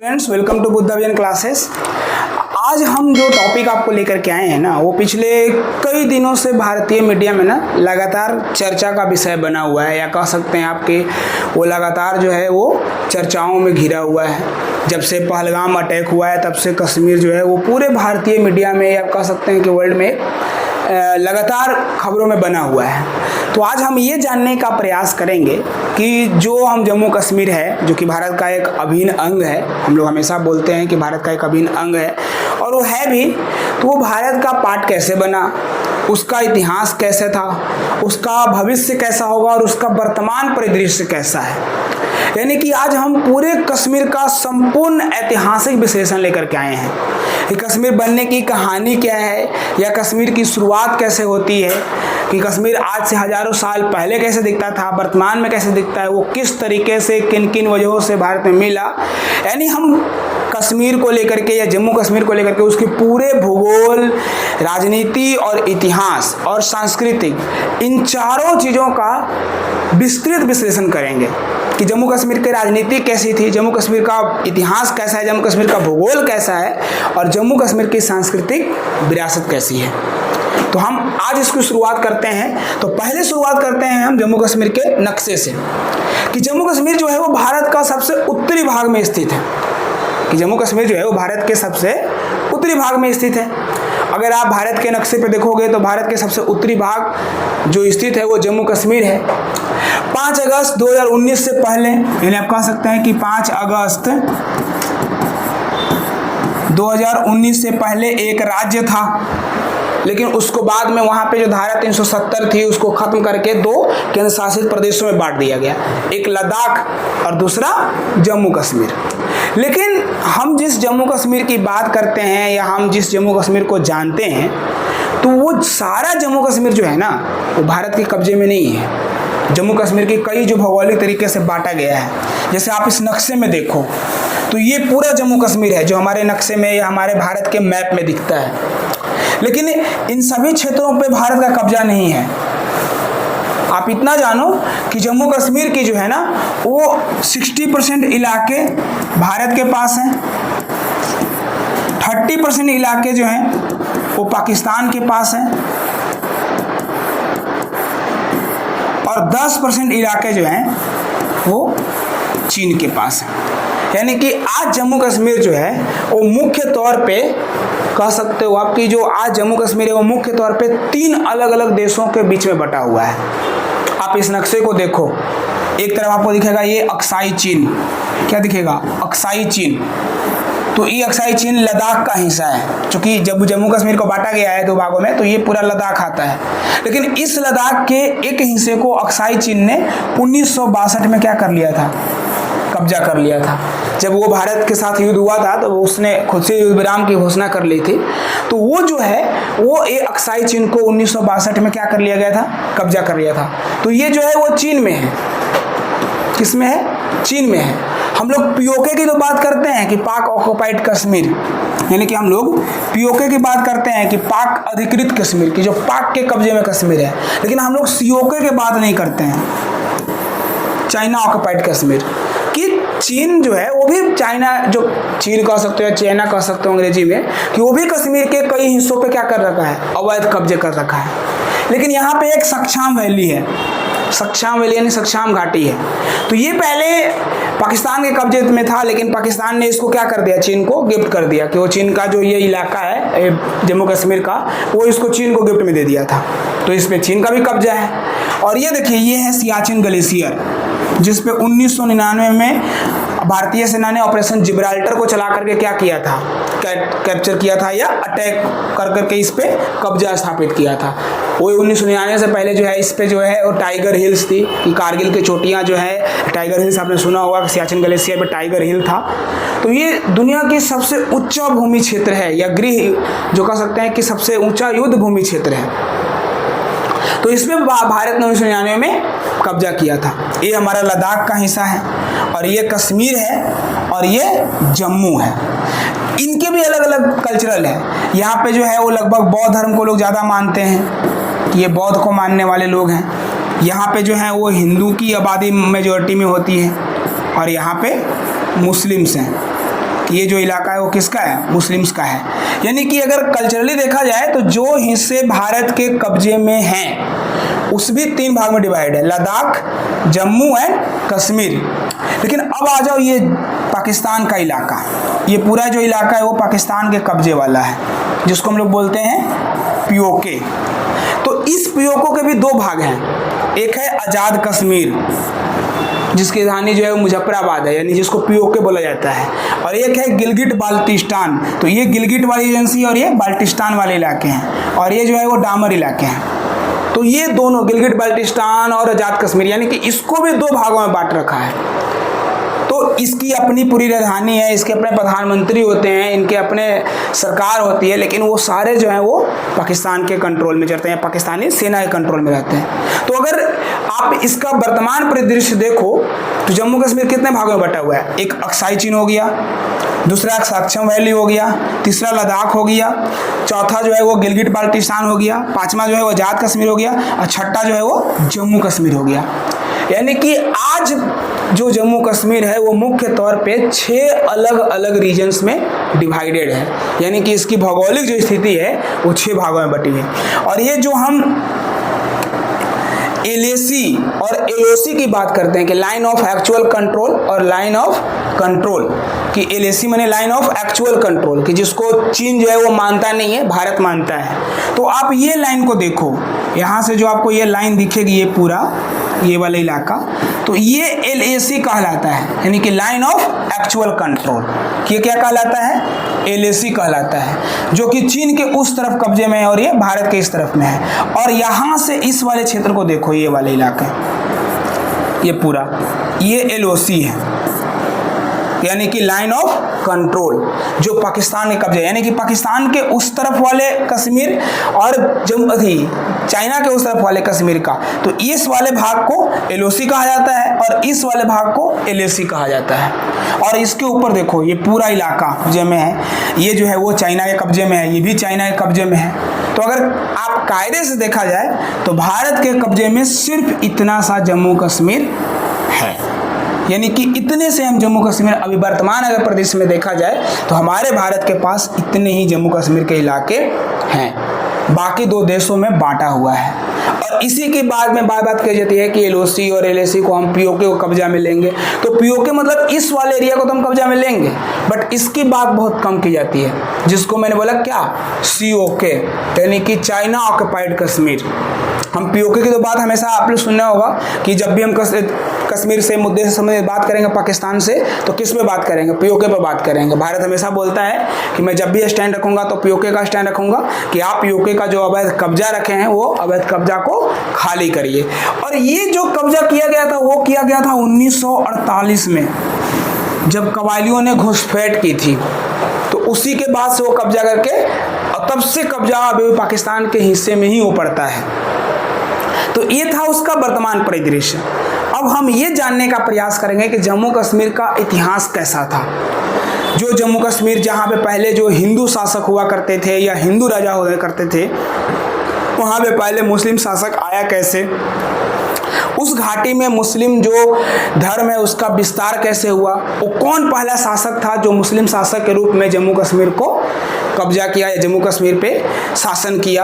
Friends, welcome to Buddha vision classes. आज हम जो टॉपिक आपको लेकर के आए हैं ना, वो पिछले कई दिनों से भारतीय मीडिया में ना लगातार चर्चा का विषय बना हुआ है, या कह सकते हैं आपके वो लगातार जो है वो चर्चाओं में घिरा हुआ है। जब से पहलगाम अटैक हुआ है तब से कश्मीर जो है वो पूरे भारतीय मीडिया में, या कह सकते हैं कि वर्ल्ड में लगातार खबरों में बना हुआ है। तो आज हम ये जानने का प्रयास करेंगे कि जो हम जम्मू कश्मीर है, जो कि भारत का एक अभिन्न अंग है, हम लोग हमेशा बोलते हैं कि भारत का एक अभिन्न अंग है और वो है भी, तो वो भारत का पार्ट कैसे बना, उसका इतिहास कैसे था, उसका भविष्य कैसा होगा और उसका वर्तमान परिदृश्य कैसा है। यानी कि आज हम पूरे कश्मीर का संपूर्ण ऐतिहासिक विश्लेषण लेकर के आए हैं कि कश्मीर बनने की कहानी क्या है, या कश्मीर की शुरुआत कैसे होती है, कि कश्मीर आज से हजारों साल पहले कैसे दिखता था, वर्तमान में कैसे दिखता है, वो किस तरीके से किन किन वजहों से भारत में मिला। यानी हम कश्मीर को लेकर के या जम्मू कश्मीर को लेकर के उसके पूरे भूगोल, राजनीति और इतिहास और सांस्कृतिक, इन चारों चीज़ों का विस्तृत विश्लेषण करेंगे कि जम्मू कश्मीर की राजनीति कैसी थी, जम्मू कश्मीर का इतिहास कैसा है, जम्मू कश्मीर का भूगोल कैसा है और जम्मू कश्मीर की सांस्कृतिक विरासत कैसी है। तो हम आज इसकी शुरुआत करते हैं। तो पहले शुरुआत करते हैं हम जम्मू कश्मीर के नक्शे से, कि जम्मू कश्मीर जो है वो भारत का सबसे उत्तरी भाग में स्थित है, कि जम्मू कश्मीर जो है वो भारत के सबसे उत्तरी भाग में स्थित है। अगर आप भारत के नक्शे पे देखोगे तो भारत के सबसे उत्तरी भाग जो स्थित है वो जम्मू कश्मीर है। 5 अगस्त 2019 से पहले, यानी आप कह सकते हैं कि 5 अगस्त 2019 से पहले एक राज्य था, लेकिन उसको बाद में वहाँ पे जो धारा 370 थी उसको खत्म करके 2 केंद्र शासित प्रदेशों में बांट दिया गया, एक लद्दाख और दूसरा जम्मू कश्मीर। लेकिन हम जिस जम्मू कश्मीर की बात करते हैं या हम जिस जम्मू कश्मीर को जानते हैं, तो वो सारा जम्मू कश्मीर जो है ना वो भारत के कब्जे में नहीं है। जम्मू कश्मीर की कई जो भौगोलिक तरीके से बांटा गया है, जैसे आप इस नक्शे में देखो तो ये पूरा जम्मू कश्मीर है जो हमारे नक्शे में या हमारे भारत के मैप में दिखता है, लेकिन इन सभी क्षेत्रों पे भारत का कब्जा नहीं है। आप इतना जानो कि जम्मू कश्मीर की जो है ना वो 60% इलाके भारत के पास हैं, 30% इलाके जो हैं वो पाकिस्तान के पास हैं और 10% इलाके जो हैं वो चीन के पास हैं। यानी कि आज जम्मू कश्मीर जो है वो मुख्य तौर पे कह सकते हो आपकी जो आज जम्मू कश्मीर है वो मुख्य तौर पे 3 अलग अलग देशों के बीच में बटा हुआ है। आप इस नक्शे को देखो, एक तरफ आपको दिखेगा ये अक्साई चीन, क्या दिखेगा, अक्साई चीन। तो ये अक्साई चीन लद्दाख का हिस्सा है, क्योंकि जब जम्मू कश्मीर को बांटा गया है 2 भागों में तो ये पूरा लद्दाख आता है। लेकिन इस लद्दाख के एक हिस्से को अक्साई चीन ने 1962 में क्या कर लिया था, कब्जा कर लिया था। जब वो भारत के साथ युद्ध हुआ था तो उसने खुद से युद्ध विराम की घोषणा कर ली थी। तो वो जो है वो ये अक्साई चीन को 1962 में क्या कर लिया गया था, कब्जा कर लिया था। तो ये जो है वो चीन में है, किस में है, चीन में है। हम लोग पीओके की तो बात करते हैं कि पाक ऑक्युपाइड कश्मीर, यानी कि हम लोग पीओके की बात करते हैं कि पाक अधिकृत कश्मीर की, जो पाक के कब्जे में कश्मीर है। लेकिन हम लोग सीओके की बात नहीं करते हैं, चाइना ऑक्युपाइड कश्मीर कि चीन जो है वो भी चाइना, जो चीन कह सकते हो या चाइना कह सकते हो अंग्रेजी में, कि वो भी कश्मीर के कई हिस्सों पे क्या कर रखा है, अवैध कब्जे कर रखा है। लेकिन यहाँ पे एक सक्षाम वैली है, सक्षाम वैली यानी सक्षाम घाटी है। तो ये पहले पाकिस्तान के कब्जे में था, लेकिन पाकिस्तान ने इसको क्या कर दिया, चीन को गिफ्ट कर दिया, कि वो चीन का जो ये इलाका है जम्मू कश्मीर का, वो इसको चीन को गिफ्ट में दे दिया था। तो इस पर चीन का भी कब्जा है। और ये देखिए, ये है सियाचिन ग्लेशियर, जिस पे 1999 में भारतीय सेना ने ऑपरेशन जिब्राल्टर को चला करके क्या किया था, कैप्चर किया था या अटैक कर करके इस पे कब्जा स्थापित किया था। वो 1999 से पहले जो है इस पे जो है वो टाइगर हिल्स थी, कि कारगिल की चोटियाँ जो है टाइगर हिल्स, आपने सुना होगा कि सियाचिन ग्लेशियर पे टाइगर हिल था। तो ये दुनिया की सबसे ऊंचा भूमि क्षेत्र है, या गृह जो कह सकते हैं कि सबसे ऊंचा युद्ध भूमि क्षेत्र है। तो इसमें भारत ने 1999 में कब्जा किया था। ये हमारा लद्दाख का हिस्सा है और ये कश्मीर है और ये जम्मू है। इनके भी अलग अलग कल्चरल है। यहाँ पे जो है वो लगभग बौद्ध धर्म को लोग ज़्यादा मानते हैं, ये बौद्ध को मानने वाले लोग हैं। यहाँ पे जो है वो हिंदू की आबादी मेजॉरिटी में होती है और यहाँ पे मुस्लिम्स हैं। ये जो इलाका है वो किसका है? मुस्लिम्स का है। यानी कि अगर कल्चरली देखा जाए तो जो हिस्से भारत के कब्जे में हैं उस भी 3 भाग में डिवाइड है, लद्दाख, जम्मू एंड कश्मीर। लेकिन अब आ जाओ ये पाकिस्तान का इलाका, ये पूरा जो इलाका है वो पाकिस्तान के कब्जे वाला है, जिसको हम लोग बोलते हैं पीओके। तो इस पीओके के भी 2 भाग हैं, एक है आज़ाद कश्मीर जिसकी राजधानी जो है वो मुजफ्फराबाद है, यानी जिसको पीओके बोला जाता है, और एक है गिलगिट बाल्टिस्तान। तो ये गिलगिट वाली एजेंसी और ये बाल्टिस्तान वाले इलाके हैं, और ये जो है वो डामर इलाके हैं। तो ये दोनों गिलगिट बाल्टिस्तान और आज़ाद कश्मीर, यानी कि इसको भी 2 भागों में बांट रखा है। तो इसकी अपनी पूरी राजधानी है, इसके अपने प्रधानमंत्री होते हैं, इनके अपने सरकार होती है, लेकिन वो सारे जो हैं वो पाकिस्तान के कंट्रोल में चलते हैं, पाकिस्तानी सेना के कंट्रोल में रहते हैं। तो अगर आप इसका वर्तमान परिदृश्य देखो तो जम्मू कश्मीर कितने भागों में बटा हुआ है? एक अक्साई चीन हो गया, दूसरा सक्षम वैली हो गया, तीसरा लद्दाख हो गया, चौथा जो है वो गिलगिट बाल्टिस्तान हो गया, 5वां जो है वो आज़ाद कश्मीर हो गया, और 6ठा जो है वो जम्मू कश्मीर हो गया। यानी कि आज जो जम्मू कश्मीर है वो मुख्य तौर पे 6 अलग अलग रीजन्स में डिवाइडेड है, यानी कि इसकी भौगोलिक जो स्थिति है वो 6 भागों में बटी है। और ये जो हम एलएसी और एलओसी की बात करते हैं कि लाइन ऑफ एक्चुअल कंट्रोल और लाइन ऑफ कंट्रोल, कि एलएसी माने लाइन ऑफ एक्चुअल कंट्रोल, कि जिसको चीन जो है वो मानता नहीं है, भारत मानता है। तो आप ये लाइन को देखो, यहाँ से जो आपको ये लाइन दिखेगी, ये पूरा ये वाला इलाका, तो ये एलएसी कहलाता है, यानी कि लाइन ऑफ एक्चुअल कंट्रोल। ये क्या कहलाता है? एलएसी कहलाता है, जो कि चीन के उस तरफ कब्जे में है और ये भारत के इस तरफ में है। और यहाँ से इस वाले क्षेत्र को देखो, ये वाला इलाका, ये पूरा ये एलओसी है, यानी कि लाइन ऑफ कंट्रोल, जो पाकिस्तान के कब्जे, यानी कि पाकिस्तान के उस तरफ वाले कश्मीर और चाइना के उस तरफ वाले कश्मीर का, तो इस वाले भाग को एलओसी कहा जाता है और इस वाले भाग को एलएसी कहा जाता है। और इसके ऊपर देखो, ये पूरा इलाका कब्जे में है, ये जो है वो चाइना के कब्जे में है, ये भी चाइना के कब्जे में है। तो अगर आप कायदे से देखा जाए तो भारत के कब्जे में सिर्फ इतना सा जम्मू कश्मीर है, यानी कि इतने से हम जम्मू कश्मीर, अभी वर्तमान अगर प्रदेश में देखा जाए तो हमारे भारत के पास इतने ही जम्मू कश्मीर के इलाके हैं, बाकी 2 देशों में बांटा हुआ है। और इसी के बाद में बात कही जाती है कि एलओसी और एलएसी को हम पीओके को कब्जा में लेंगे। तो पीओके मतलब इस वाले एरिया को तो हम कब्जा में लेंगे, बट इसकी बात बहुत कम की जाती है, जिसको मैंने बोला क्या, सीओके, यानी कि चाइना ऑक्युपाइड कश्मीर। हम पीओके की तो बात हमेशा आप लोग सुनना होगा कि जब भी हम कश्मीर से मुद्दे से संबंधित बात करेंगे पाकिस्तान से, तो किस पे बात करेंगे? पीओके पे बात करेंगे। भारत हमेशा बोलता है कि मैं जब भी स्टैंड रखूंगा तो पीओके का स्टैंड रखूंगा, कि आप पीओके का जो अवैध कब्जा रखे हैं वो अवैध कब्जा को खाली करिए। और ये जो कब्जा किया गया था वो किया गया था 1948 में, जब कबायलियों ने घुसपैठ की थी। तो उसी के बाद से वो कब्जा करके, और तब से कब्जा अभी पाकिस्तान के हिस्से में ही वो पड़ता है। तो ये था उसका वर्तमान परिदृश्य। अब हम ये जानने का प्रयास करेंगे कि जम्मू कश्मीर का इतिहास कैसा था। जो जम्मू कश्मीर जहाँ पे पहले जो हिंदू शासक हुआ करते थे या हिंदू राजा हुआ करते थे, वहाँ पे पहले मुस्लिम शासक आया कैसे, उस घाटी में मुस्लिम जो धर्म है उसका विस्तार कैसे हुआ, वो कौन पहला शासक था जो मुस्लिम शासक के रूप में जम्मू कश्मीर को कब्जा किया या जम्मू कश्मीर पे शासन किया,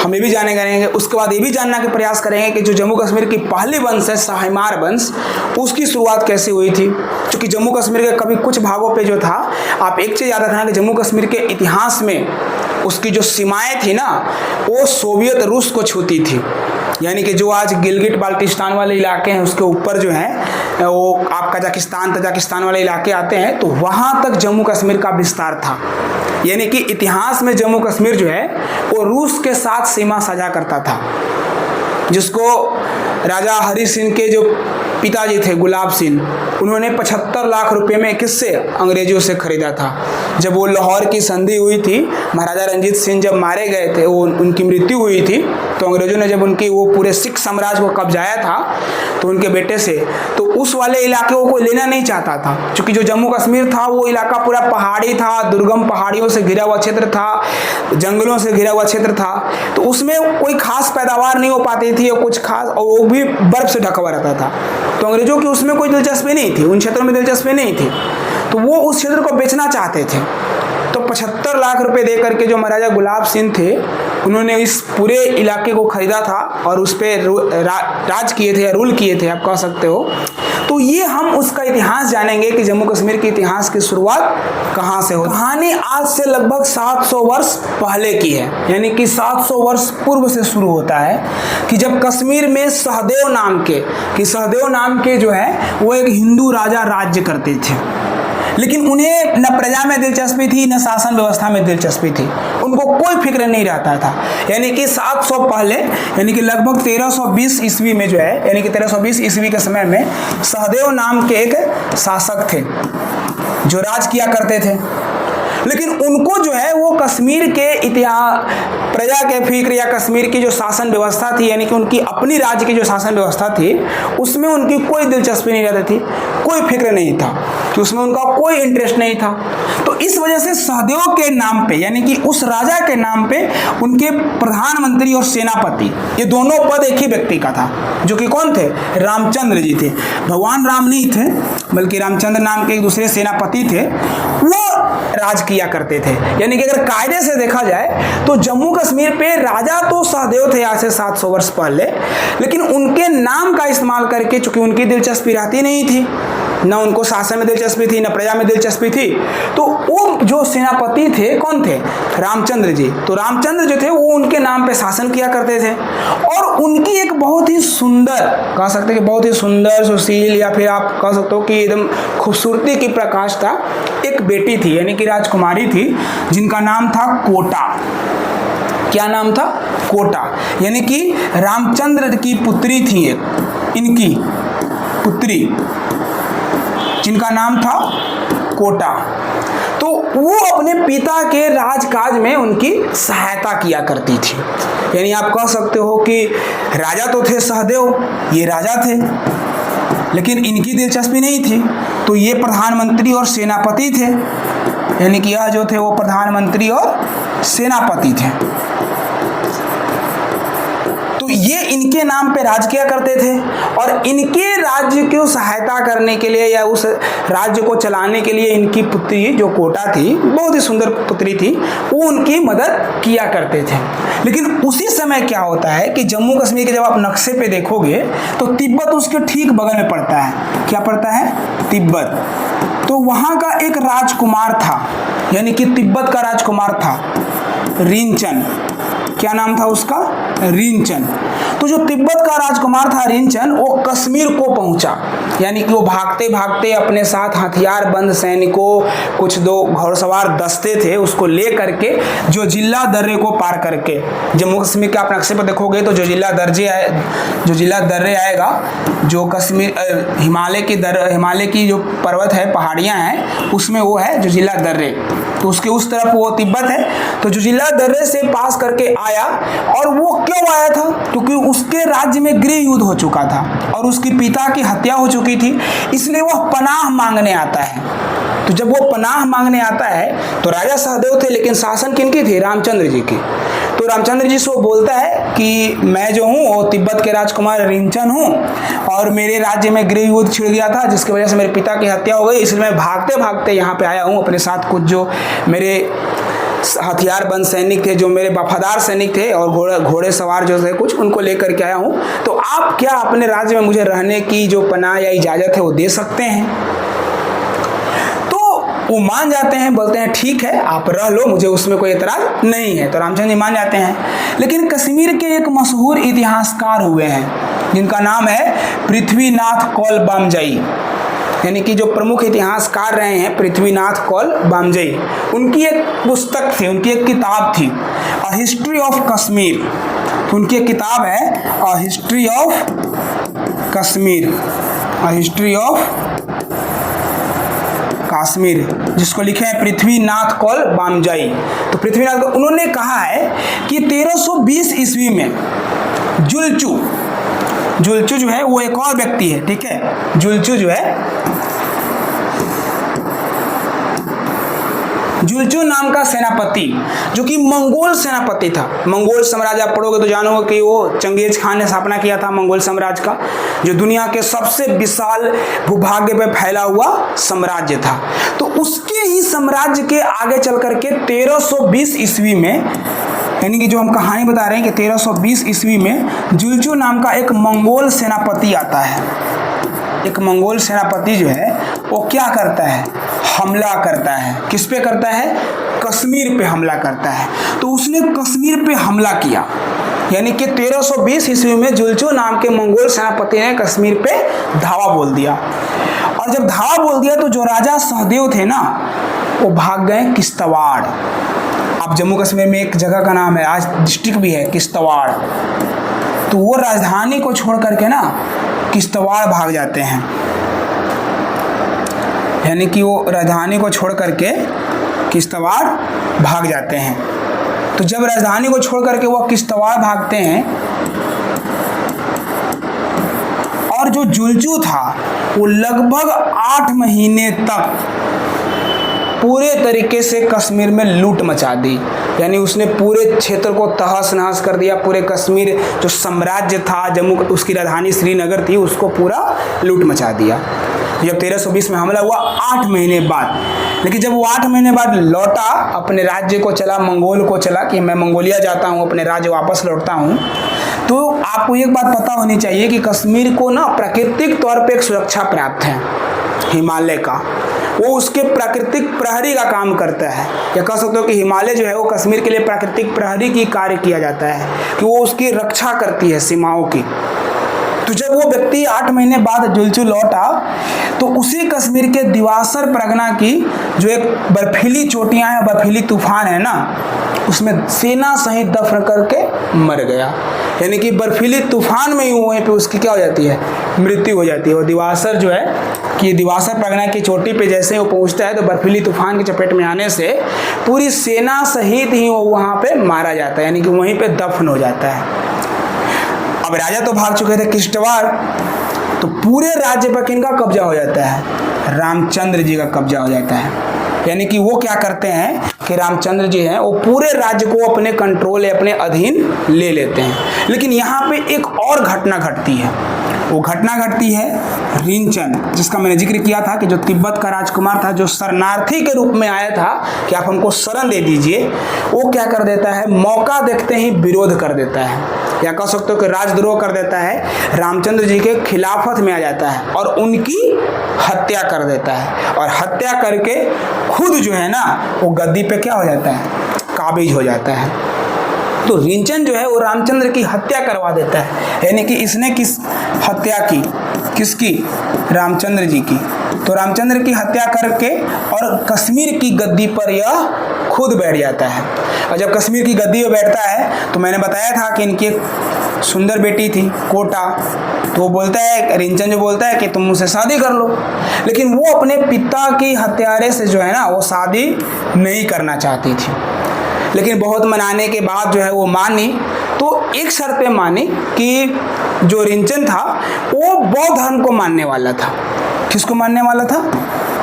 हम ये भी जाने करेंगे। उसके बाद ये भी जानने का प्रयास करेंगे कि जो जम्मू कश्मीर की पहली वंश है शाहीमार वंश, उसकी शुरुआत कैसे हुई थी। क्योंकि जम्मू कश्मीर के कभी कुछ भागों पे जो था, आप एक चीज़ याद रखना कि जम्मू कश्मीर के इतिहास में उसकी जो सीमाएँ थी ना, वो सोवियत रूस को छूती थी। यानी कि जो आज गिलगिट बाल्टिस्तान वाले इलाके हैं उसके ऊपर जो है वो आप तजाकिस्तान वाले इलाके आते हैं, तो वहाँ तक जम्मू कश्मीर का विस्तार था। यानी कि इतिहास में जम्मू कश्मीर जो है वो रूस के साथ सीमा साझा करता था, जिसको राजा हरि सिंह के जो पिताजी थे गुलाब सिंह, उन्होंने 75 लाख रुपए में किससे, अंग्रेजों से खरीदा था। जब वो लाहौर की संधि हुई थी, महाराजा रंजीत सिंह जब मारे गए थे, वो उनकी मृत्यु हुई थी, तो अंग्रेजों ने जब उनकी वो पूरे सिख साम्राज्य को कब्जाया था तो उनके बेटे से, तो उस वाले इलाके को कोई लेना नहीं चाहता था। क्योंकि जो जम्मू कश्मीर था वो इलाका पूरा पहाड़ी था, दुर्गम पहाड़ियों से घिरा हुआ क्षेत्र था, जंगलों से घिरा हुआ क्षेत्र था, तो उसमें कोई खास पैदावार नहीं हो पाती थी और कुछ खास, और वो भी बर्फ से ढका हुआ रहता था। तो अंग्रेजों की उसमें कोई दिलचस्पी नहीं थी, उन क्षेत्रों में दिलचस्पी नहीं थी। तो वो उस क्षेत्र को बेचना चाहते थे। तो 75 लाख रुपए दे करके जो महाराजा गुलाब सिंह थे उन्होंने इस पूरे इलाके को खरीदा था और उस पर राज किए थे या रूल किए थे, आप कह सकते हो। तो ये हम उसका इतिहास जानेंगे कि जम्मू कश्मीर के इतिहास की शुरुआत कहाँ से हो। कहानी आज से लगभग 700 वर्ष पहले की है, यानी कि 700 वर्ष पूर्व से शुरू होता है कि जब कश्मीर में सहदेव नाम के जो है वो एक हिंदू राजा राज्य करते थे, लेकिन उन्हें न प्रजा में दिलचस्पी थी न शासन व्यवस्था में दिलचस्पी थी, उनको कोई फिक्र नहीं रहता था। यानी कि 700 पहले, यानी कि लगभग 1320 ईस्वी में जो है, यानी कि 1320 ईस्वी के समय में सहदेव नाम के एक शासक थे जो राज किया करते थे। लेकिन उनको जो है वो कश्मीर के इतिहास, प्रजा के फिक्र या कश्मीर की जो शासन व्यवस्था थी, यानी कि उनकी अपनी राज्य की जो शासन व्यवस्था थी उसमें उनकी कोई दिलचस्पी नहीं रहती थी, कोई फिक्र नहीं था कि उसमें उनका कोई इंटरेस्ट नहीं था। तो इस वजह से सहदेव के नाम पे, यानी कि उस राजा के नाम पे उनके प्रधानमंत्री और सेनापति, ये दोनों पद एक ही व्यक्ति का था, जो कि कौन थे? रामचंद्र जी थे। भगवान राम नहीं थे, बल्कि रामचंद्र नाम के एक दूसरे सेनापति थे, वो राज किया करते थे। यानी कि अगर कायदे से देखा जाए तो जम्मू कश्मीर पे राजा तो सहदेव थे आज से 700 वर्ष पहले, लेकिन उनके नाम का इस्तेमाल करके, चूंकि उनकी दिलचस्पी रहती नहीं थी, न उनको शासन में दिलचस्पी थी न प्रजा में दिलचस्पी थी, तो वो जो सेनापति थे कौन थे? रामचंद्र जी। तो रामचंद्र जो थे वो उनके नाम पे शासन किया करते थे। और उनकी एक बहुत ही सुंदर, कह सकते हैं कि बहुत ही सुंदर, सुशील, या फिर आप कह सकते हो कि एकदम खूबसूरती की प्रकाष्ठा एक बेटी थी, यानी कि राजकुमारी थी, जिनका नाम था कोटा। क्या नाम था? कोटा। यानी कि रामचंद्र की पुत्री थी एक, इनकी पुत्री, जिनका नाम था कोटा। तो वो अपने पिता के राजकाज में उनकी सहायता किया करती थी। यानी आप कह सकते हो कि राजा तो थे सहदेव, ये राजा थे, लेकिन इनकी दिलचस्पी नहीं थी, तो ये प्रधानमंत्री और सेनापति थे। यानी कि यह जो थे वो प्रधानमंत्री और सेनापति थे। तो ये इनके नाम पे राज किया करते थे, और इनके राज्य को सहायता करने के लिए या उस राज्य को चलाने के लिए इनकी पुत्री जो कोटा थी, बहुत ही सुंदर पुत्री थी, वो उनकी मदद किया करते थे। लेकिन उसी समय क्या होता है कि जम्मू कश्मीर के जब आप नक्शे पे देखोगे तो तिब्बत उसके ठीक बगल में पड़ता है। क्या पड़ता है? तिब्बत। तो वहाँ का एक राजकुमार था, यानी कि तिब्बत का राजकुमार था रिंचन। क्या नाम था उसका? रिंचन। तो जो तिब्बत का राजकुमार था रिंचन, वो कश्मीर को पहुंचा, यानी कि वो भागते भागते अपने साथ हथियार बंद सैनिकों, कुछ दो घोड़सवार दस्ते थे, उसको ले करके जो जिला दर्रे को पार करके, जम्मू कश्मीर के आप नक्शे पर देखोगे तो जो जिला दर्रे आएगा, जो कश्मीर हिमालय की जो पर्वत है, पहाड़ियाँ हैं, उसमें वो है जो जिला दर्रे, तो उसके उस तरफ वो तिब्बत है। तो जो जिला दर्रे से पास करके आया, और वो क्यों आया था? क्योंकि उसके राज्य में गृह युद्ध हो चुका था और उसके पिता की हत्या हो चुकी थी, इसलिए वह पनाह मांगने आता है। तो जब वो पनाह मांगने आता है तो राजा सहदेव थे, लेकिन शासन किनकी थी? रामचंद्र जी की। तो रामचंद्र जी से वो बोलता है कि मैं जो हूँ वो तिब्बत के राजकुमार रिंचन हूँ, और मेरे राज्य में गृह युद्ध छिड़ गया था, जिसकी वजह से मेरे पिता की हत्या हो गई, इसलिए मैं भागते भागते यहाँ पे आया हूँ। अपने साथ कुछ जो मेरे हथियार बंद सैनिक थे, जो मेरे वफादार सैनिक थे, और घोड़े सवार जो थे कुछ, उनको लेकर के आया हूँ। तो आप क्या अपने राज्य में मुझे रहने की जो पनाह या इजाज़त है वो दे सकते हैं? तो वो मान जाते हैं, बोलते हैं ठीक है आप रह लो, मुझे उसमें कोई एतराज नहीं है। तो रामचंद्र जी मान जाते हैं। लेकिन कश्मीर के एक मशहूर इतिहासकार हुए हैं, जिनका नाम है पृथ्वीनाथ कौल बामजई, यानी कि जो प्रमुख इतिहासकार रहे हैं पृथ्वीनाथ कौल बामजई। उनकी एक पुस्तक थी, उनकी एक किताब थी, अ हिस्ट्री ऑफ कश्मीर। उनकी एक किताब है a history of Kashmir, a history of Kashmir, जिसको लिखे हैं पृथ्वीनाथ कौल बामजई। तो पृथ्वीनाथ कौल, उन्होंने कहा है कि 1320 ईस्वी में जुलचू जो है वो एक और व्यक्ति है, ठीक है। जुलचू जो है जुलचू नाम का सेनापति, जो कि मंगोल सेनापति था। मंगोल साम्राज्य आप पढ़ोगे तो जानोगे कि वो चंगेज खान ने स्थापना किया था मंगोल साम्राज्य का, जो दुनिया के सबसे विशाल भूभाग्य पे फैला हुआ साम्राज्य था। तो उसके ही साम्राज्य के आगे चल करके 1320 ईस्वी में, यानी कि जो हम कहानी बता रहे हैं कि 1320 ईस्वी में जुलचू नाम का एक मंगोल सेनापति आता है। एक मंगोल सेनापति जो है वो क्या करता है, हमला करता है। किस पे करता है? कश्मीर पे हमला करता है। तो उसने कश्मीर पे हमला किया, यानी कि 1320 ईस्वी में जुलचू नाम के मंगोल सेनापति ने कश्मीर पे धावा बोल दिया। और जब धावा बोल दिया तो जो राजा सहदेव थे ना, वो भाग गए किश्तवाड़। अब जम्मू कश्मीर में एक जगह का नाम है, आज डिस्ट्रिक्ट भी है किश्तवाड़। तो वो राजधानी को छोड़ करके ना किश्तवाड़ भाग जाते हैं, यानी कि वो राजधानी को छोड़ करके किश्तवाड़ भाग जाते हैं। तो जब राजधानी को छोड़ करके वो किश्तवाड़ भागते हैं, और जो जुलचू था वो लगभग 8 महीने तक पूरे तरीके से कश्मीर में लूट मचा दी, यानी उसने पूरे क्षेत्र को तहस नहस कर दिया। पूरे कश्मीर जो साम्राज्य था, जम्मू उसकी राजधानी श्रीनगर थी, उसको पूरा लूट मचा दिया। जब 1320 में हमला हुआ 8 महीने बाद, लेकिन जब वो 8 महीने बाद लौटा, अपने राज्य को चला, मंगोल को चला कि मैं मंगोलिया जाता हूँ, अपने राज्य वापस लौटता हूँ, तो आपको एक बात पता होनी चाहिए कि कश्मीर को ना प्राकृतिक तौर पे एक सुरक्षा प्राप्त है हिमालय का। वो उसके प्राकृतिक प्रहरी का काम करता है, या कह सकते हो कि हिमालय जो है वो कश्मीर के लिए प्राकृतिक प्रहरी की कार्य किया जाता है कि वो उसकी रक्षा करती है सीमाओं की। तो जब वो व्यक्ति 8 महीने बाद जुलचू लौटा, तो उसी कश्मीर के दिवासर परगना की जो एक बर्फीली चोटियां हैं, बर्फीली तूफान है ना, उसमें सेना सहित दफन करके मर गया। यानी कि बर्फीली तूफान में ही वहीं पे उसकी क्या हो जाती है, मृत्यु हो जाती है। और दिवासर जो है कि दिवासर परगना की चोटी पे जैसे ही वो पहुंचता है, तो बर्फीली तूफान की चपेट में आने से पूरी सेना सहित ही वो वहाँ पे मारा जाता है, यानी कि वहीं पे दफन हो जाता है। अब राजा तो भाग चुके थे किश्तवाड़, तो पूरे राज्य पर किनका कब्जा हो जाता है? रामचंद्र जी का कब्जा हो जाता है। यानी कि वो क्या करते हैं कि रामचंद्र जी हैं वो पूरे राज्य को अपने कंट्रोल या अपने अधीन ले लेते हैं। लेकिन यहाँ पे एक और घटना घटती है। वो घटना घटती है रिंचन, जिसका मैंने जिक्र किया था कि जो तिब्बत का राजकुमार था, जो शरणार्थी के रूप में आया था कि आप हमको शरण दे दीजिए, वो क्या कर देता है, मौका देखते ही विरोध कर देता है, या कह सकते हो कि राजद्रोह कर देता है, रामचंद्र जी के खिलाफत में आ जाता है और उनकी हत्या कर देता है। और हत्या करके खुद जो है ना वो गद्दी पे क्या हो जाता है, काबिज हो जाता है। तो रिंचन जो है वो रामचंद्र की हत्या करवा देता है, यानी कि इसने किस हत्या की, किसकी, रामचंद्र जी की। तो रामचंद्र की हत्या करके और कश्मीर की गद्दी पर यह खुद बैठ जाता है। और जब कश्मीर की गद्दी पर बैठता है, तो मैंने बताया था कि इनकी एक सुंदर बेटी थी कोटा, तो वो बोलता है, रिंचन जो बोलता है कि तुम मुझसे शादी कर लो। लेकिन वो अपने पिता की हत्यारे से जो है ना वो शादी नहीं करना चाहती थी, लेकिन बहुत मनाने के बाद जो है वो मानी। तो एक शर्त पे मानी कि जो रिंचन था वो बौद्ध धर्म को मानने वाला था। किसको मानने वाला था?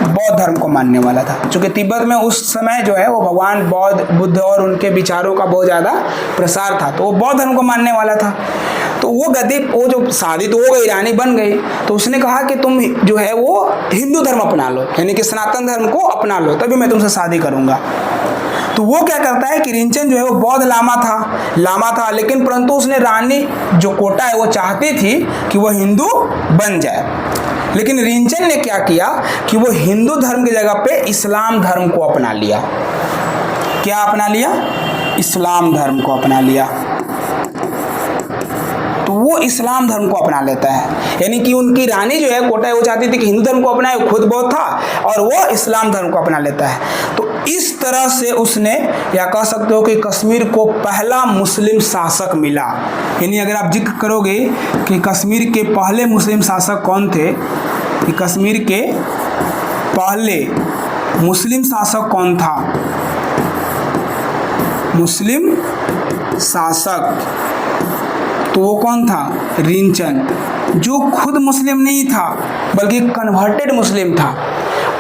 बौद्ध धर्म को मानने वाला था, क्योंकि तिब्बत में उस समय जो है वो भगवान बुद्ध और उनके विचारों का बहुत ज़्यादा प्रसार था, तो वो बौद्ध धर्म को मानने वाला था। तो वो गद्दी, वो जो शादी तो हो गई, रानी बन गई, तो उसने कहा कि तुम जो है वो हिंदू धर्म अपना लो, यानी कि सनातन धर्म को अपना लो, तभी मैं तुमसे शादी करूँगा। तो वो क्या करता है कि रिंचन जो है वो बौद्ध लामा था, लेकिन परंतु उसने रानी जो कोटा है वो चाहती थी कि वो हिंदू बन जाए। लेकिन रिंचन ने क्या किया कि वो हिंदू धर्म की जगह पे इस्लाम धर्म को अपना लिया। क्या अपना लिया? इस्लाम धर्म को अपना लिया। तो वो इस्लाम धर्म को अपना लेता है, यानी कि उनकी रानी जो है कोटा, वो चाहती थी कि हिंदू धर्म को अपनाए, वो खुद बौद्ध था, और वो इस्लाम धर्म को अपना लेता है। तो इस तरह से उसने, या कह सकते हो कि कश्मीर को पहला मुस्लिम शासक मिला। यानी अगर आप जिक्र करोगे कि कश्मीर के पहले मुस्लिम शासक कौन थे, कि कश्मीर के पहले मुस्लिम शासक कौन था, मुस्लिम शासक, तो वो कौन था? रिंचन, जो खुद मुस्लिम नहीं था बल्कि कन्वर्टेड मुस्लिम था।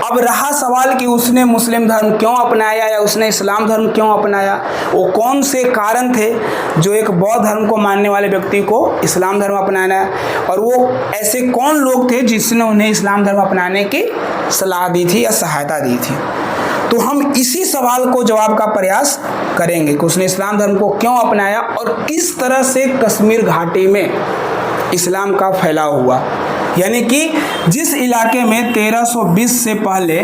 अब रहा सवाल कि उसने मुस्लिम धर्म क्यों अपनाया या उसने इस्लाम धर्म क्यों अपनाया, वो कौन से कारण थे जो एक बौद्ध धर्म को मानने वाले व्यक्ति को इस्लाम धर्म अपनाना, और वो ऐसे कौन लोग थे जिसने उन्हें इस्लाम धर्म अपनाने की सलाह दी थी या सहायता दी थी। तो हम इसी सवाल को जवाब का प्रयास करेंगे कि उसने इस्लाम धर्म को क्यों अपनाया और किस तरह से कश्मीर घाटी में इस्लाम का फैलाव हुआ। यानी कि जिस इलाके में 1320 से पहले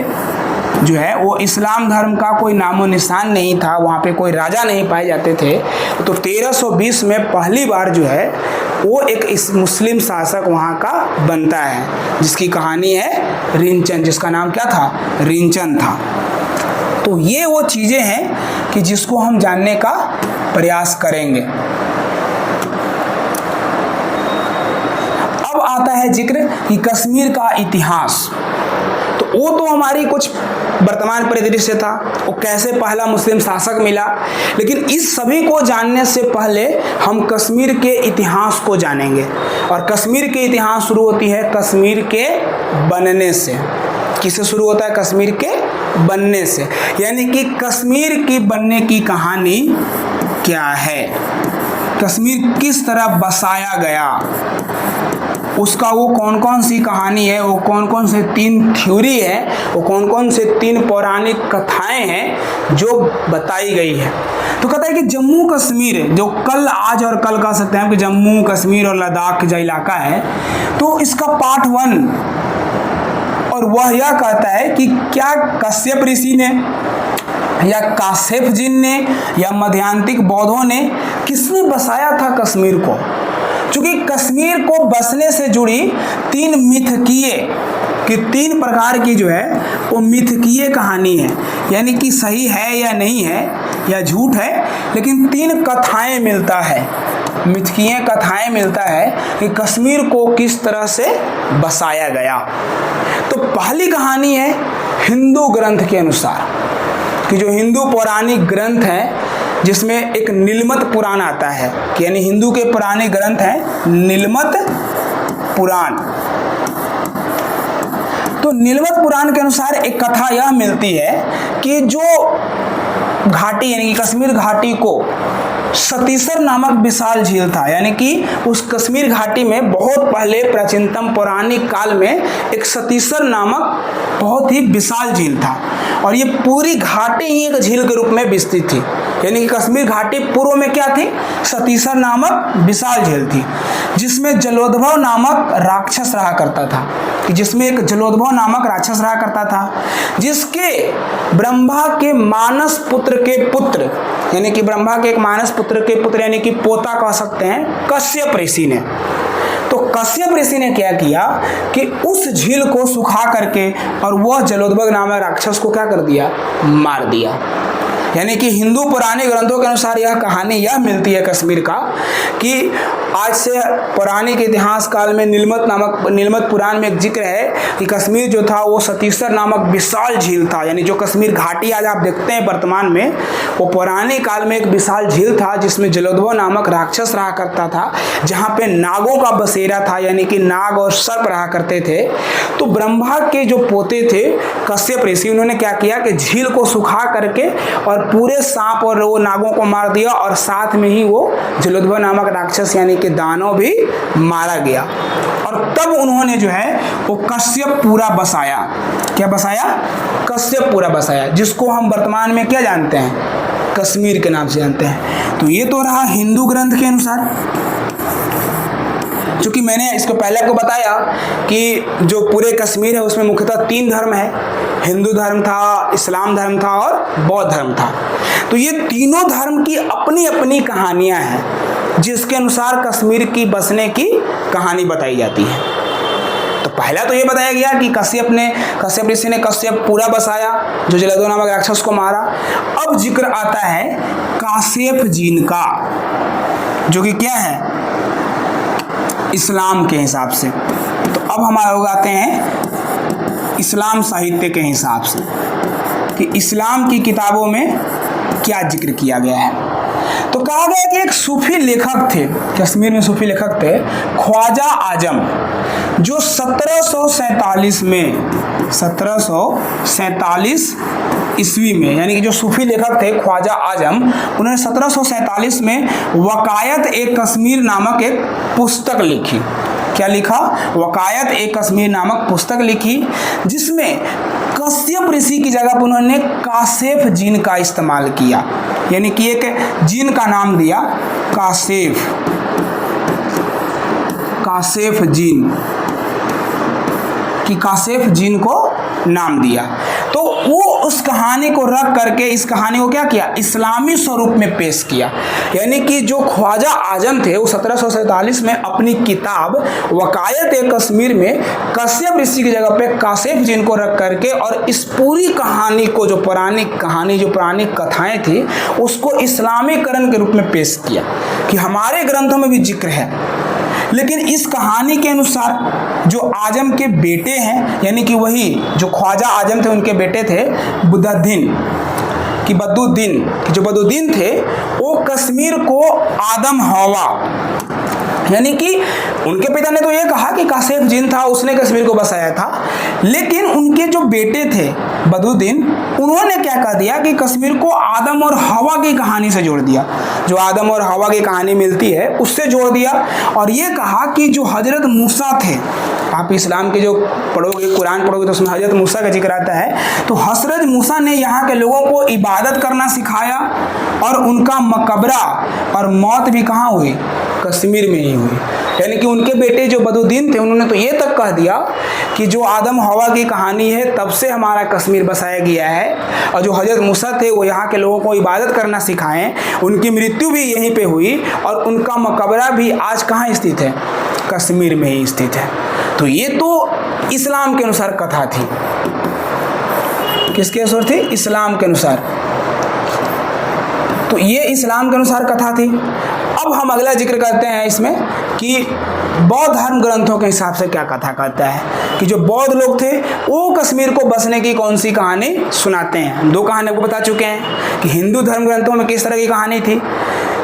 जो है वो इस्लाम धर्म का कोई नामो निशान नहीं था, वहाँ पे कोई राजा नहीं पाए जाते थे, तो 1320 में पहली बार जो है वो एक इस मुस्लिम शासक वहाँ का बनता है, जिसकी कहानी है रिंचन, जिसका नाम क्या था, रिंचन था। तो ये वो चीज़ें हैं कि जिसको हम जानने का प्रयास करेंगे। अब आता है जिक्र कि कश्मीर का इतिहास। तो वो तो हमारी कुछ वर्तमान परिदृश्य था, वो कैसे पहला मुस्लिम शासक मिला, लेकिन इस सभी को जानने से पहले हम कश्मीर के इतिहास को जानेंगे। और कश्मीर के इतिहास शुरू होती है कश्मीर के बनने से। किससे शुरू होता है? कश्मीर के बनने से। यानी कि कश्मीर की बनने की कहानी क्या है, कश्मीर किस तरह बसाया गया, उसका वो कौन कौन सी कहानी है, वो कौन कौन से 3 थ्योरी है, वो कौन कौन से 3 पौराणिक कथाएं हैं जो बताई गई है। तो कहता है कि जम्मू कश्मीर, जो कल आज और कल कह सकते हैं कि जम्मू कश्मीर और लद्दाख जो इलाका है, तो इसका पार्ट 1 और वह यह कहता है कि क्या कश्यप ऋषि ने या कासेफ जिन ने या मध्यांतिक बौद्धों ने, किसने बसाया था कश्मीर को। चूंकि कश्मीर को बसने से जुड़ी 3 मिथकीय कि 3 प्रकार की जो है वो मिथकीय कहानी है, यानी कि सही है या नहीं है या झूठ है, लेकिन 3 कथाएं मिलता है, मिथकीय कथाएं मिलता है कि कश्मीर को किस तरह से बसाया गया। तो पहली कहानी है हिंदू ग्रंथ के अनुसार, कि जो हिंदू पौराणिक ग्रंथ है जिसमें एक नीलमत पुराण आता है, कि यानी हिंदू के पुराने ग्रंथ हैं नीलमत पुराण। तो नीलमत पुराण के अनुसार एक कथा यह मिलती है कि जो घाटी यानी कि कश्मीर घाटी को सतीसर नामक विशाल झील था, यानी कि उस कश्मीर घाटी में बहुत पहले प्राचीनतम पौराणिक काल में एक सतीसर नामक बहुत ही विशाल झील था, और ये पूरी घाटी ही एक झील के रूप में विस्तृत थी। यानी कि कश्मीर घाटी पूर्व में क्या थी? सतीसर नामक विशाल झील थी, जिसमें जलोद्भव नामक राक्षस रहा करता था, कि जिसमें एक जलोद्भव नामक राक्षस रहा करता था, जिसके ब्रह्मा के मानस पुत्र के पुत्र, यानी कि ब्रह्मा के एक मानस पुत्र के पुत्र यानी कि पोता कह सकते हैं, कश्यप ऋषि ने। तो कश्यप ऋषि ने क्या किया कि उस झील को सुखा करके और वह जलोद्भव नामक राक्षस को क्या कर दिया? मार दिया। यानी कि हिंदू पुराने ग्रंथों के अनुसार यह कहानी यह मिलती है कश्मीर का, कि आज से पौराणिक इतिहास काल में नीलमत पुराण में एक जिक्र है कि कश्मीर जो था वो सतीसर नामक विशाल झील था। यानी जो कश्मीर घाटी आज आप देखते हैं वर्तमान में, वो पौराणिक काल में एक विशाल झील था जिसमें जलोद्भव नामक राक्षस रहा करता था, जहाँ पे नागों का बसेरा था, यानी कि नाग और सर्प रहा करते थे। तो ब्रह्मा के जो पोते थे कश्यप ऋषि, उन्होंने क्या किया कि झील को सुखा करके और पूरे सांप और वो नागों को मार दिया, और साथ में ही वो जलोद्भव नामक राक्षस यानी कि दानव भी मारा गया। और तब उन्होंने जो है वो कश्यपपुरा बसाया। क्या बसाया? कश्यपपुरा बसाया, जिसको हम वर्तमान में क्या जानते हैं? कश्मीर के नाम से जानते हैं। तो ये तो रहा हिंदू ग्रंथ के अनुसार। चूँकि मैंने इसको पहले आपको बताया कि जो पूरे कश्मीर है उसमें मुख्यतः 3 धर्म है, हिंदू धर्म था, इस्लाम धर्म था और बौद्ध धर्म था। तो ये तीनों धर्म की अपनी अपनी कहानियां हैं, जिसके अनुसार कश्मीर की बसने की कहानी बताई जाती है। तो पहला तो ये बताया गया कि कश्यप ऋषि ने कश्यपपुरा बसाया, जो जलोद्भव नामक राक्षस को मारा। अब जिक्र आता है कासेफ जीन का, जो कि क्या है? इस्लाम के हिसाब से। तो अब हमारे लोग आते हैं इस्लाम साहित्य के हिसाब से कि इस्लाम की किताबों में क्या जिक्र किया गया है। तो कहा गया कि एक सूफी लेखक थे, कश्मीर में सूफी लेखक थे, ख्वाजा आजम। जो 1747 में 1747 ईस्वी में, यानी कि जो सूफी लेखक थे ख्वाजा आजम, उन्होंने 1747 में वकायत ए कश्मीर नामक एक पुस्तक लिखी। क्या लिखा? वकायत ए कश्मीर नामक पुस्तक लिखी, जिसमें कश्यप ऋषि की जगह पर उन्होंने कासेफ जीन का इस्तेमाल किया, यानी कि एक जीन का नाम दिया कासेफ, कासेफ जीन, कि कासेफ जीन को नाम दिया। तो वो उस कहानी को रख करके इस कहानी को क्या किया? इस्लामी स्वरूप में पेश किया। यानी कि जो ख्वाजा आजम थे वो 1747 में अपनी किताब वकायत ए कश्मीर में कश्यप ऋषि की जगह पे कासेफ जीन को रख करके और इस पूरी कहानी को, जो पुरानी कहानी, जो पुरानी कथाएं थी, उसको इस्लामीकरण के रूप में पेश किया कि हमारे ग्रंथों में भी जिक्र है। लेकिन इस कहानी के अनुसार जो आजम के बेटे हैं, यानी कि वही जो ख्वाजा आजम थे उनके बेटे थे बुद्दुद्दीन, कि बदुद्दीन, कि जो बदुद्दीन थे वो कश्मीर को आदम हवा, यानी कि उनके पिता ने तो ये कहा कि कासेफ जीन था, उसने कश्मीर को बसाया था, लेकिन उनके जो बेटे थे बदुद्दीन, उन्होंने क्या कह दिया कि कश्मीर को आदम और हवा की कहानी से जोड़ दिया, जो आदम और हवा की कहानी मिलती है उससे जोड़ दिया, और ये कहा कि जो हजरत मूसा थे, आप इस्लाम के जो पढ़ोगे, कुरान पढ़ोगे तो उसमें हजरत मूसा का जिक्र आता है, तो हजरत मूसा ने यहाँ के लोगों को इबादत करना सिखाया और उनका मकबरा और मौत भी कहाँ हुई? कश्मीर में ही हुई। यानी कि उनके बेटे जो बदुद्दीन थे उन्होंने तो ये तक कह दिया कि जो आदम हवा की कहानी है तब से हमारा कश्मीर बसाया गया है, और जो हजरत मूसा थे वो यहाँ के लोगों को इबादत करना सिखाएं, उनकी मृत्यु भी यहीं पे हुई और उनका मकबरा भी आज कहाँ स्थित है? कश्मीर में ही स्थित है। तो ये तो इस्लाम के अनुसार कथा थी। किसके अनुसार थी? इस्लाम के अनुसार। तो ये इस्लाम के अनुसार कथा थी। अब हम अगला जिक्र करते हैं इसमें कि बौद्ध धर्म ग्रंथों के हिसाब से क्या कथा करता है, कि जो बौद्ध लोग थे वो कश्मीर को बसने की कौन सी कहानी सुनाते हैं। हम दो कहानी आपको बता चुके हैं कि हिंदू धर्म ग्रंथों में किस तरह की कहानी थी,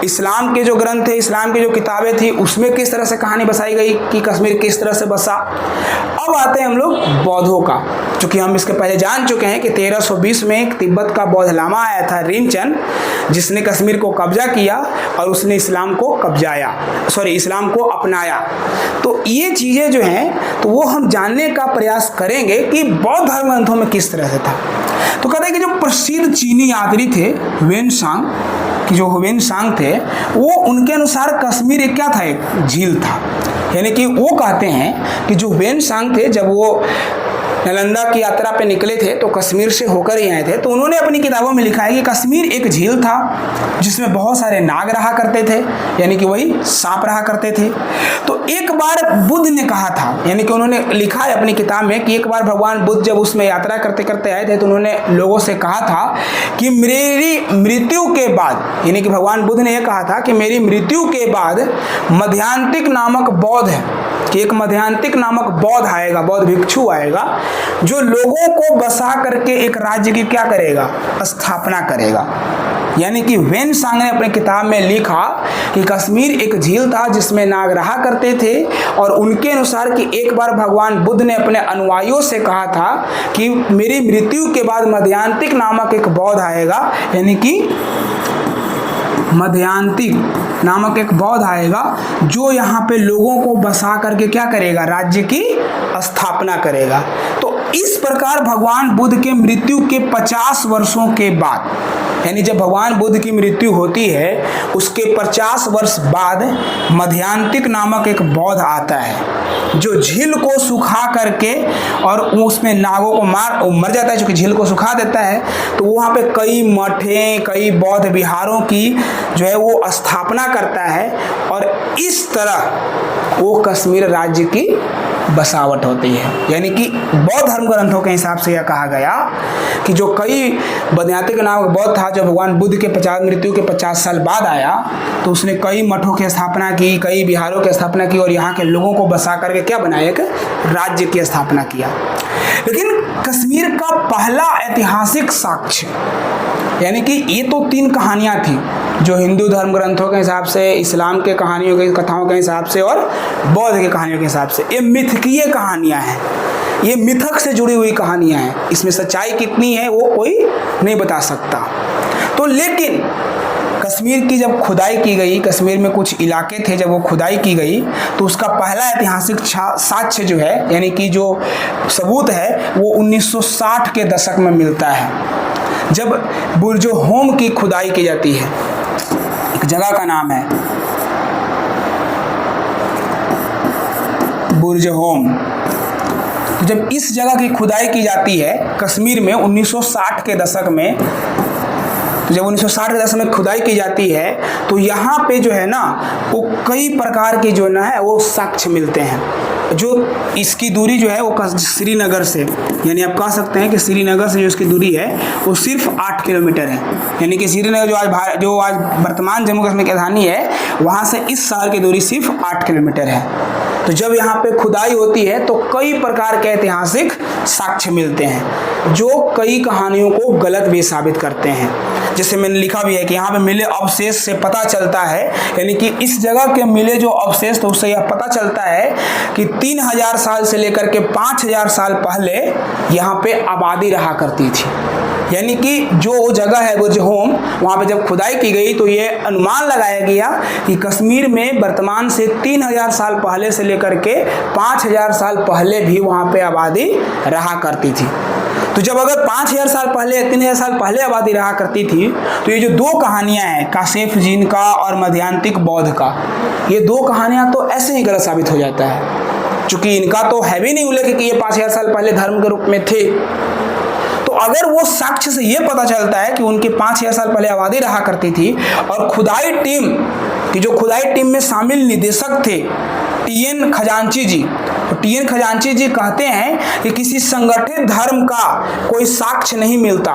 इस्लाम के जो ग्रंथ थे, इस्लाम की जो किताबें थी उसमें किस तरह से कहानी बसाई गई कि कश्मीर किस तरह से बसा। अब आते हैं हम लोग बौद्धों का, चूँकि हम इसके पहले जान चुके हैं कि 1320 में एक तिब्बत का बौद्ध लामा आया था रिनचन, जिसने कश्मीर को कब्जा किया और उसने इस्लाम को इस्लाम को अपनाया। तो ये चीज़ें जो हैं तो वो हम जानने का प्रयास करेंगे कि बौद्ध धर्म ग्रंथों में किस तरह से था। तो कहते हैं कि जो प्रसिद्ध चीनी यात्री थे ह्वेनसांग, कि जो ह्वेनसांग थे वो, उनके अनुसार कश्मीर एक क्या था? एक झील था। यानी कि वो कहते हैं कि जो ह्वेनसांग थे जब वो नालंदा की यात्रा पे निकले थे तो कश्मीर से होकर ही आए थे, तो उन्होंने अपनी किताबों में लिखा है कि कश्मीर एक झील था जिसमें बहुत सारे नाग रहा करते थे, यानी कि वही सांप रहा करते थे। तो एक बार बुद्ध ने कहा था, यानी कि उन्होंने लिखा है अपनी किताब में कि एक बार भगवान बुद्ध जब उसमें यात्रा करते करते आए थे तो उन्होंने लोगों से कहा था कि मेरी मृत्यु के बाद, यानी कि भगवान बुद्ध ने यह कहा था कि मेरी मृत्यु के बाद मध्यांतिक नामक बौद्ध है, कि एक मध्यांतिक नामक बौद्ध आएगा, बौद्ध भिक्षु आएगा, जो लोगों को बसा करके एक राज्य की क्या करेगा? स्थापना करेगा। यानी कि ह्वेनसांग ने अपनी किताब में लिखा कि कश्मीर एक झील था जिसमें नाग रहा करते थे, और उनके अनुसार कि एक बार भगवान बुद्ध ने अपने अनुयायियों से कहा था कि मेरी मृत्यु के बाद मध्यांतिक नामक एक बौद्ध आएगा, यानी कि मध्यांतिक नामक एक बौद्ध आएगा जो यहाँ पे लोगों को बसा करके क्या करेगा? राज्य की स्थापना करेगा। तो इस प्रकार भगवान बुद्ध के मृत्यु के 50 वर्षों के बाद, यानी जब भगवान बुद्ध की मृत्यु होती है उसके 50 वर्ष बाद मध्यांतिक नामक एक बौद्ध आता है जो झील को सुखा करके और उसमें नागों को मर जाता है, क्योंकि झील को सुखा देता है। तो वहाँ पे कई मठें, कई बौद्ध विहारों की जो है वो स्थापना करता है, और इस तरह वो कश्मीर राज्य की बसावट होती है। यानी कि बौद्ध धर्म ग्रंथों के हिसाब से यह कहा गया कि जो कई मध्यांतिक नामक बौद्ध था, जब भगवान बुद्ध के मृत्यु के 50 साल बाद आया तो उसने कई मठों की स्थापना की, कई विहारों की स्थापना की, और यहाँ के लोगों को बसा करके क्या बनाया? एक राज्य की स्थापना किया। लेकिन कश्मीर का पहला ऐतिहासिक साक्ष्य, यानी कि ये तो 3 कहानियाँ थी जो हिंदू धर्म ग्रंथों के हिसाब से, इस्लाम के कहानियों के कथाओं के हिसाब से और बौद्ध के कहानियों के हिसाब से, ये मिथकीय कहानियाँ हैं, ये मिथक से जुड़ी हुई कहानियाँ हैं। इसमें सच्चाई कितनी है वो कोई नहीं बता सकता। तो लेकिन कश्मीर की जब खुदाई की गई, कश्मीर में कुछ इलाके थे, जब वो खुदाई की गई तो उसका पहला ऐतिहासिक साक्ष्य जो है, यानी कि जो सबूत है, वो 1960 के दशक में मिलता है, जब बुर्ज-ए-होम की खुदाई की जाती है। एक जगह का नाम है बुर्ज-ए-होम। तो जब इस जगह की खुदाई की जाती है कश्मीर में 1960 के दशक में, तो जब 1960 के दशक में खुदाई की जाती है तो यहाँ पे जो है ना वो कई प्रकार के जो ना है वो साक्ष्य मिलते हैं। जो इसकी दूरी जो है वो श्रीनगर से, यानी आप कह सकते हैं कि श्रीनगर से जो इसकी दूरी है वो सिर्फ 8 किलोमीटर है। यानी कि श्रीनगर जो आज वर्तमान जम्मू कश्मीर की राजधानी है, वहाँ से इस शहर की दूरी सिर्फ 8 किलोमीटर है। तो जब यहाँ पे खुदाई होती है तो कई प्रकार के ऐतिहासिक साक्ष्य मिलते हैं जो कई कहानियों को गलत भी साबित करते हैं। जैसे मैंने लिखा भी है कि यहाँ पे मिले अवशेष से पता चलता है, यानी कि इस जगह के मिले जो अवशेष, तो उससे यह पता चलता है कि 3000 साल से लेकर के 5000 साल पहले यहाँ पे आबादी रहा करती थी। यानी कि जो जगह है बुर्ज-ए-होम, वहाँ पे जब खुदाई की गई तो ये अनुमान लगाया गया कि कश्मीर में वर्तमान से 3000 साल पहले से लेकर के 5000 साल पहले भी वहाँ पे आबादी रहा करती थी। तो जब अगर 5000 साल पहले, 3000 साल पहले आबादी रहा करती थी, तो ये जो 2 कहानियाँ हैं, कासेफ जीन का और मध्यांतिक बौद्ध का, ये 2 कहानियाँ तो ऐसे ही गलत साबित हो जाता है, चूँकि इनका तो है भी नहीं उल्लेख कि ये 5000 साल पहले धर्म के रूप में थे। तो अगर वो साक्ष्य से ये पता चलता है कि उनके 5000 साल पहले आबादी रहा करती थी, और खुदाई टीम की जो खुदाई टीम में शामिल निदेशक थे टी.एन. खजांची जी, तो टी.एन. खजांची जी कहते हैं कि किसी संगठित धर्म का कोई साक्ष्य नहीं मिलता,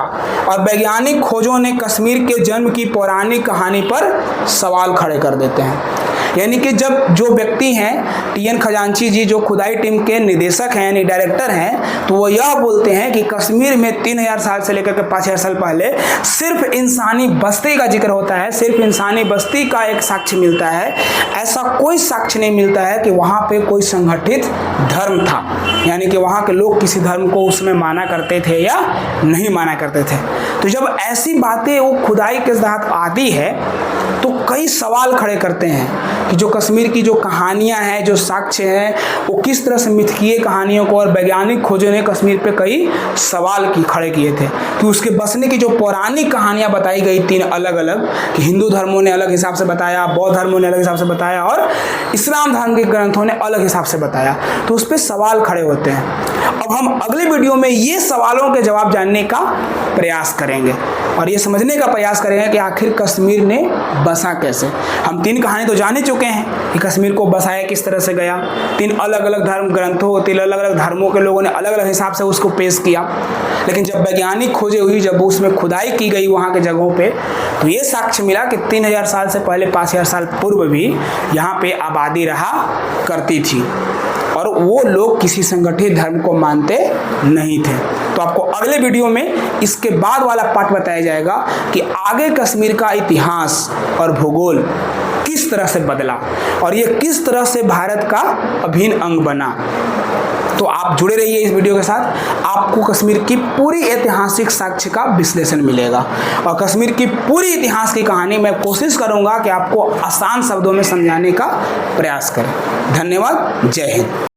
और वैज्ञानिक खोजों ने कश्मीर के जन्म की पौराणिक कहानी पर सवाल खड़े कर देते हैं। यानी कि जब जो व्यक्ति हैं टी.एन. खजांची जी, जो खुदाई टीम के निदेशक हैं यानी डायरेक्टर हैं, तो वो यह बोलते हैं कि कश्मीर में 3000 साल से लेकर के 5000 साल पहले सिर्फ इंसानी बस्ती का जिक्र होता है, सिर्फ इंसानी बस्ती का एक साक्ष्य मिलता है। ऐसा कोई साक्ष्य नहीं मिलता है कि वहाँ पे कोई संगठित धर्म था, यानी कि वहाँ के लोग किसी धर्म को उसमें माना करते थे या नहीं माना करते थे। तो जब ऐसी बातें वो खुदाई के तहत आती है तो कई सवाल खड़े करते हैं कि जो कश्मीर की जो कहानियां हैं, जो साक्ष्य हैं, वो किस तरह से मिथकीय कहानियों को, और वैज्ञानिक खोजों ने कश्मीर पे कई सवाल खड़े किए थे कि उसके बसने की जो पौराणिक कहानियां बताई गई 3 अलग अलग, कि हिंदू धर्मों ने अलग हिसाब से बताया, बौद्ध धर्मों ने अलग हिसाब से बताया और इस्लाम धर्म के ग्रंथों ने अलग हिसाब से बताया, तो उस पर सवाल खड़े होते हैं। अब हम अगले वीडियो में ये सवालों के जवाब जानने का प्रयास करेंगे और ये समझने का प्रयास करेंगे कि आखिर कश्मीर ने बसा कैसे। हम 3 कहानी तो जान ही चुके हैं कि कश्मीर को बसाया किस तरह से गया, 3 अलग अलग धर्म ग्रंथों, 3 अलग अलग धर्मों के लोगों ने अलग अलग हिसाब से उसको पेश किया। लेकिन जब वैज्ञानिक खोजें हुई, जब उसमें खुदाई की गई वहाँ के जगहों पे, तो ये साक्ष्य मिला कि 3000 साल से पहले 5000 साल पूर्व भी यहाँ पे आबादी रहा करती थी और वो लोग किसी संगठित धर्म को मानते नहीं थे। तो आपको अगले वीडियो में इसके बाद वाला पार्ट बताया जाएगा कि आगे कश्मीर का इतिहास और भूगोल किस तरह से बदला और ये किस तरह से भारत का अभिन्न अंग बना। तो आप जुड़े रहिए इस वीडियो के साथ, आपको कश्मीर की पूरी ऐतिहासिक साक्ष्य का विश्लेषण मिलेगा और कश्मीर की पूरी इतिहास की कहानी मैं कोशिश करूंगा कि आपको आसान शब्दों में समझाने का प्रयास करें। धन्यवाद, जय हिंद।